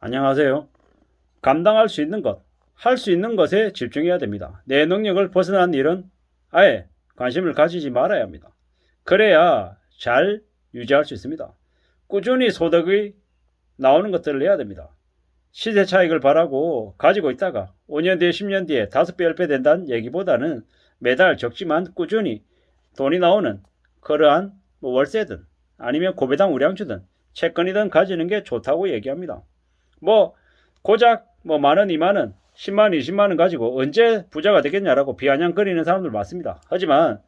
안녕하세요. 감당할 수 있는 것, 할 수 있는 것에 집중해야 됩니다. 내 능력을 벗어난 일은 아예 관심을 가지지 말아야 합니다. 그래야 잘 유지할 수 있습니다. 꾸준히 소득이 나오는 것들을 해야 됩니다. 시세 차익을 바라고 가지고 있다가 5년 뒤에 10년 뒤에 5배, 10배 된다는 얘기보다는 매달 적지만 꾸준히 돈이 나오는 그러한 월세든 아니면 고배당 우량주든 채권이든 가지는 게 좋다고 얘기합니다. 고작 만원, 2만원, 10만원, 20만원 가지고 언제 부자가 되겠냐라고 비아냥거리는 사람들 많습니다. 하지만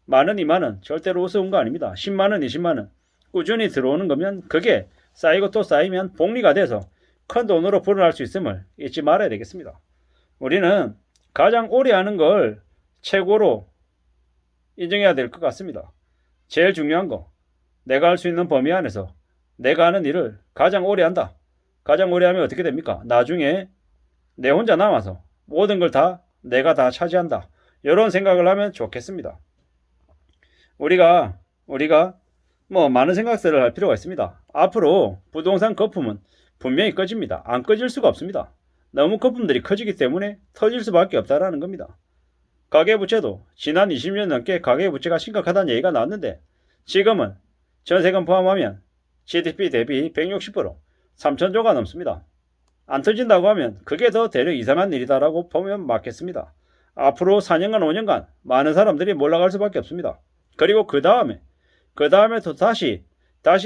만원, 2만원 절대로 우스운 거 아닙니다. 10만원, 20만원 꾸준히 들어오는 거면 그게 쌓이고 또 쌓이면 복리가 돼서 큰 돈으로 불어날 수 있음을 잊지 말아야 되겠습니다. 우리는 가장 오래 하는 걸 최고로 인정해야 될 것 같습니다. 제일 중요한 거, 내가 할 수 있는 범위 안에서 내가 하는 일을 가장 오래 한다. 가장 오래 하면 어떻게 됩니까? 나중에 내 혼자 남아서 모든 걸 다 내가 다 차지한다. 이런 생각을 하면 좋겠습니다. 우리가 많은 생각들을 할 필요가 있습니다. 앞으로 부동산 거품은 분명히 꺼집니다. 안 꺼질 수가 없습니다. 너무 거품들이 커지기 때문에 터질 수밖에 없다라는 겁니다. 가계부채도 지난 20년 넘게 가계부채가 심각하다는 얘기가 나왔는데 지금은 전세금 포함하면 GDP 대비 160%, 3천조가 넘습니다. 안 터진다고 하면 그게 더 대려 이상한 일이다라고 보면 맞겠습니다. 앞으로 4년간 5년간 많은 사람들이 몰락할 수밖에 없습니다. 그리고 그 다음에 또 다시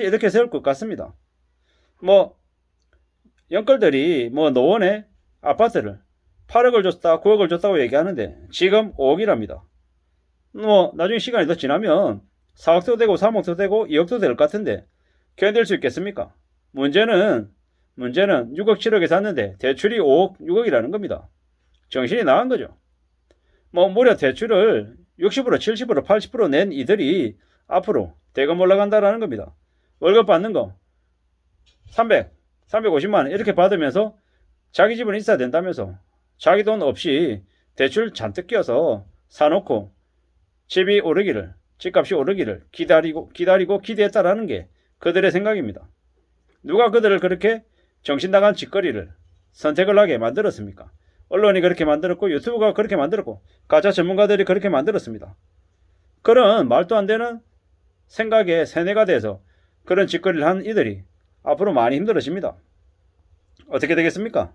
이렇게 세울 것 같습니다. 영끌들이 노원에 아파트를 8억을 줬다 9억을 줬다고 얘기하는데 지금 5억이랍니다. 나중에 시간이 더 지나면 4억도 되고 3억도 되고 2억도 될 것 같은데 견딜 수 있겠습니까? 문제는 6억 7억에 샀는데 대출이 5억 6억이라는 겁니다. 정신이 나간 거죠. 무려 대출을 60% 70% 80%낸 이들이 앞으로 대금 올라간다라는 겁니다. 월급 받는 거 350만원 이렇게 받으면서 자기 집은 있어야 된다면서 자기 돈 없이 대출 잔뜩 끼워서 사놓고 집값이 오르기를 기다리고 기대했다라는 게 그들의 생각입니다. 누가 그들을 그렇게 정신나간 짓거리를 선택을 하게 만들었습니까? 언론이 그렇게 만들었고 유튜브가 그렇게 만들었고 가짜 전문가들이 그렇게 만들었습니다. 그런 말도 안 되는 생각에 세뇌가 돼서 그런 짓거리를 한 이들이 앞으로 많이 힘들어집니다. 어떻게 되겠습니까?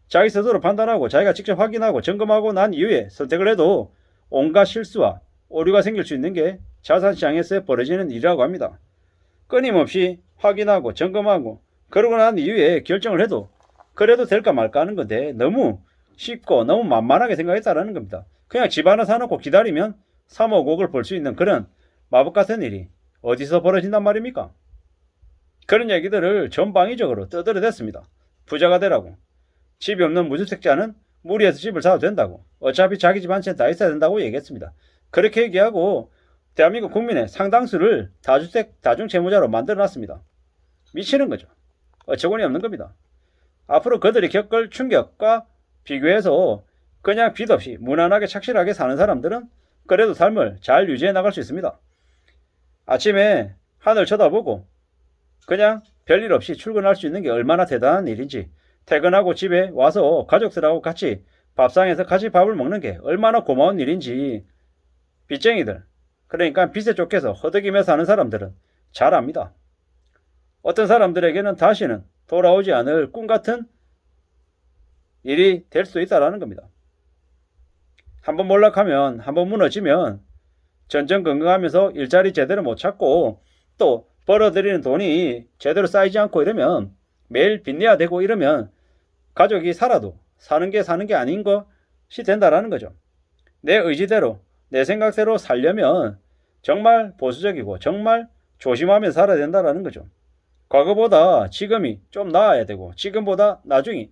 자기 스스로 판단하고 자기가 직접 확인하고 점검하고 난 이후에 선택을 해도 온갖 실수와 오류가 생길 수 있는 게 자산시장에서 벌어지는 일이라고 합니다. 끊임없이 확인하고 점검하고 그러고 난 이후에 결정을 해도 그래도 될까 말까 하는 건데 너무 쉽고 너무 만만하게 생각했다라는 겁니다. 그냥 집 하나 사놓고 기다리면 3억 5억을 벌 수 있는 그런 마법 같은 일이 어디서 벌어진단 말입니까? 그런 얘기들을 전방위적으로 떠들어댔습니다. 부자가 되라고. 집이 없는 무주택자는 무리해서 집을 사도 된다고. 어차피 자기 집 한 채 다 있어야 된다고 얘기했습니다. 그렇게 얘기하고 대한민국 국민의 상당수를 다주택 다중채무자로 만들어놨습니다. 미치는 거죠. 어처구니 없는 겁니다. 앞으로 그들이 겪을 충격과 비교해서 그냥 빚 없이 무난하게 착실하게 사는 사람들은 그래도 삶을 잘 유지해 나갈 수 있습니다. 아침에 하늘 쳐다보고 그냥 별일 없이 출근할 수 있는 게 얼마나 대단한 일인지, 퇴근하고 집에 와서 가족들하고 같이 밥상에서 같이 밥을 먹는 게 얼마나 고마운 일인지 빚쟁이들, 그러니까 빚에 쫓겨서 허덕이며 사는 사람들은 잘 압니다. 어떤 사람들에게는 다시는 돌아오지 않을 꿈같은 일이 될 수도 있다는 겁니다. 한번 몰락하면, 한번 무너지면 전전긍긍하면서 일자리 제대로 못 찾고 또 벌어들이는 돈이 제대로 쌓이지 않고 이러면 매일 빚내야 되고 이러면 가족이 살아도 사는 게 아닌 것이 된다라는 거죠. 내 의지대로 내 생각대로 살려면 정말 보수적이고 정말 조심하며 살아야 된다라는 거죠. 과거보다 지금이 좀 나아야 되고 지금보다 나중이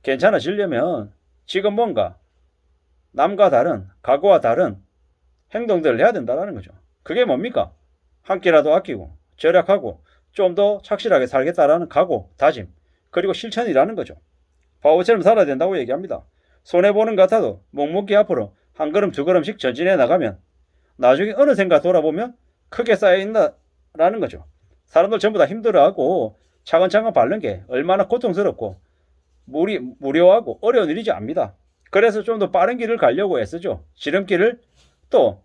괜찮아지려면 지금 뭔가 남과 다른, 과거와 다른 행동들을 해야 된다는 거죠. 그게 뭡니까? 한 끼라도 아끼고 절약하고 좀 더 착실하게 살겠다라는 각오, 다짐, 그리고 실천이라는 거죠. 바보처럼 살아야 된다고 얘기합니다. 손해보는 것 같아도 묵묵히 앞으로 한 걸음 두 걸음씩 전진해 나가면 나중에 어느샌가 돌아보면 크게 쌓여있다라는 거죠. 사람들 전부 다 힘들어하고 차근차근 밟는 게 얼마나 고통스럽고 무료하고 어려운 일이지 압니다. 그래서 좀 더 빠른 길을 가려고 애쓰죠. 지름길을 또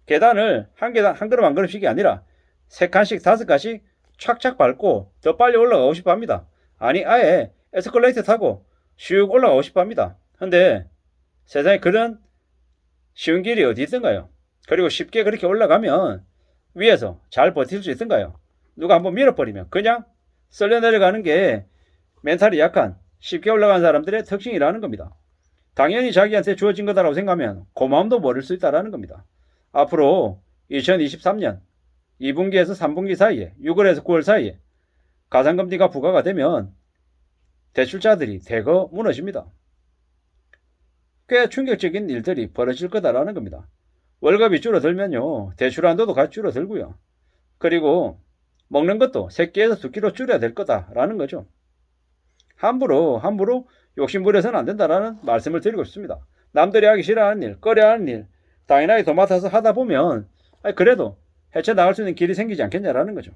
계단을 한 걸음 한 걸음씩이 아니라 3칸씩 5칸씩 착착 밟고 더 빨리 올라가고 싶어 합니다. 아니 아예 에스컬레이터 타고 슉 올라가고 싶어 합니다. 근데 세상에 그런 쉬운 길이 어디 있던가요? 그리고 쉽게 그렇게 올라가면 위에서 잘 버틸 수 있던가요? 누가 한번 밀어버리면 그냥 쓸려 내려가는 게 멘탈이 약한 쉽게 올라간 사람들의 특징이라는 겁니다. 당연히 자기한테 주어진 거다라고 생각하면 고마움도 모를 수 있다는 겁니다. 앞으로 2023년 2분기에서 3분기 사이에 6월에서 9월 사이에 가상금리가 부과가 되면 대출자들이 대거 무너집니다. 꽤 충격적인 일들이 벌어질 거다라는 겁니다. 월급이 줄어들면요 대출 한도도 같이 줄어들고요. 그리고 먹는 것도 3끼에서 2끼로 줄여야 될 거다라는 거죠. 함부로 욕심부려서는 안 된다라는 말씀을 드리고 싶습니다. 남들이 하기 싫어하는 일, 꺼려하는 일 당연하게 도맡아서 하다 보면 그래도 헤쳐나갈 수 있는 길이 생기지 않겠냐라는 거죠.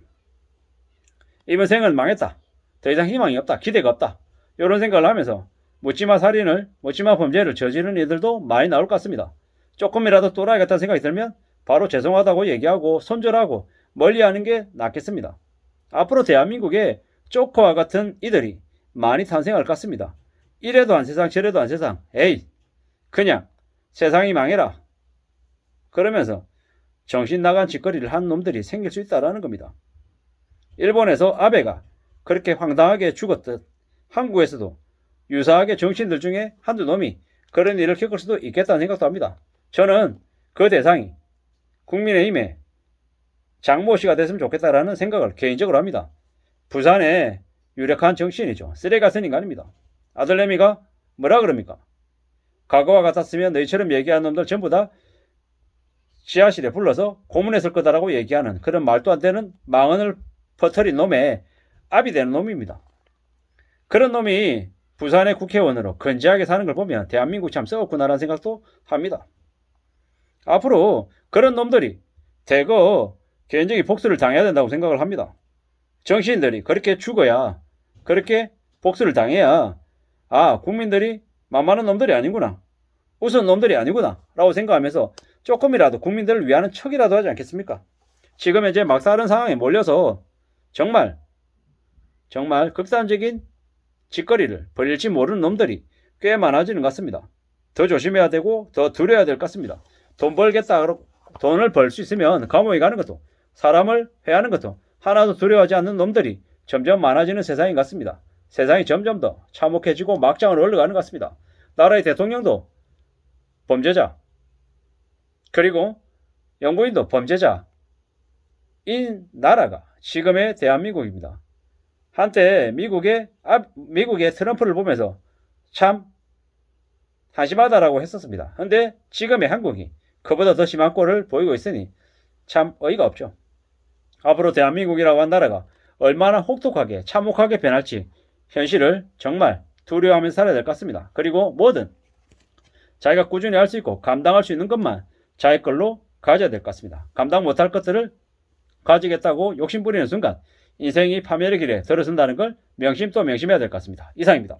이번 생은 망했다. 더 이상 희망이 없다. 기대가 없다. 이런 생각을 하면서 묻지마 살인을, 묻지마 범죄를 저지르는 이들도 많이 나올 것 같습니다. 조금이라도 또라이 같다는 생각이 들면 바로 죄송하다고 얘기하고 손절하고 멀리하는 게 낫겠습니다. 앞으로 대한민국에 조커와 같은 이들이 많이 탄생할 것 같습니다. 이래도 한 세상 저래도 한 세상 에이 그냥 세상이 망해라 그러면서 정신 나간 짓거리를 한 놈들이 생길 수 있다는 겁니다. 일본에서 아베가 그렇게 황당하게 죽었듯 한국에서도 유사하게 정치인들 중에 한두 놈이 그런 일을 겪을 수도 있겠다는 생각도 합니다. 저는 그 대상이 국민의힘의 장모 씨가 됐으면 좋겠다라는 생각을 개인적으로 합니다. 부산의 유력한 정치인이죠. 쓰레기 같은 인간입니다. 아들내미가 뭐라 그럽니까? 과거와 같았으면 너희처럼 얘기하는 놈들 전부 다 지하실에 불러서 고문했을 거다라고 얘기하는 그런 말도 안 되는 망언을 퍼뜨린 놈의 압이 되는 놈입니다. 그런 놈이 부산의 국회의원으로 건재하게 사는 걸 보면 대한민국 참 썩었구나라는 생각도 합니다. 앞으로 그런 놈들이 대거 개인적인 복수를 당해야 된다고 생각을 합니다. 정치인들이 그렇게 죽어야 그렇게 복수를 당해야 국민들이 만만한 놈들이 아니구나. 우스운 놈들이 아니구나 라고 생각하면서 조금이라도 국민들을 위하는 척이라도 하지 않겠습니까? 지금 이제 막사른 상황에 몰려서 정말 극단적인 짓거리를 벌일지 모르는 놈들이 꽤 많아지는 것 같습니다. 더 조심해야 되고 더 두려워야 될 것 같습니다. 돈 벌겠다 돈을 벌 수 있으면 감옥에 가는 것도 사람을 회하는 것도 하나도 두려워하지 않는 놈들이 점점 많아지는 세상인 것 같습니다. 세상이 점점 더 참혹해지고 막장으로 흘러가는 것 같습니다. 나라의 대통령도 범죄자 그리고 영부인도 범죄자인 나라가 지금의 대한민국입니다. 한때 미국의 트럼프를 보면서 참 한심하다라고 했었습니다. 근데 지금의 한국이 그보다 더 심한 꼴을 보이고 있으니 참 어이가 없죠. 앞으로 대한민국이라고 한 나라가 얼마나 혹독하게 참혹하게 변할지 현실을 정말 두려워하면서 살아야 될 것 같습니다. 그리고 뭐든 자기가 꾸준히 할 수 있고 감당할 수 있는 것만 자기 걸로 가져야 될 것 같습니다. 감당 못할 것들을 가지겠다고 욕심 부리는 순간 인생이 파멸의 길에 들어선다는 걸 명심 또 명심해야 될 것 같습니다. 이상입니다.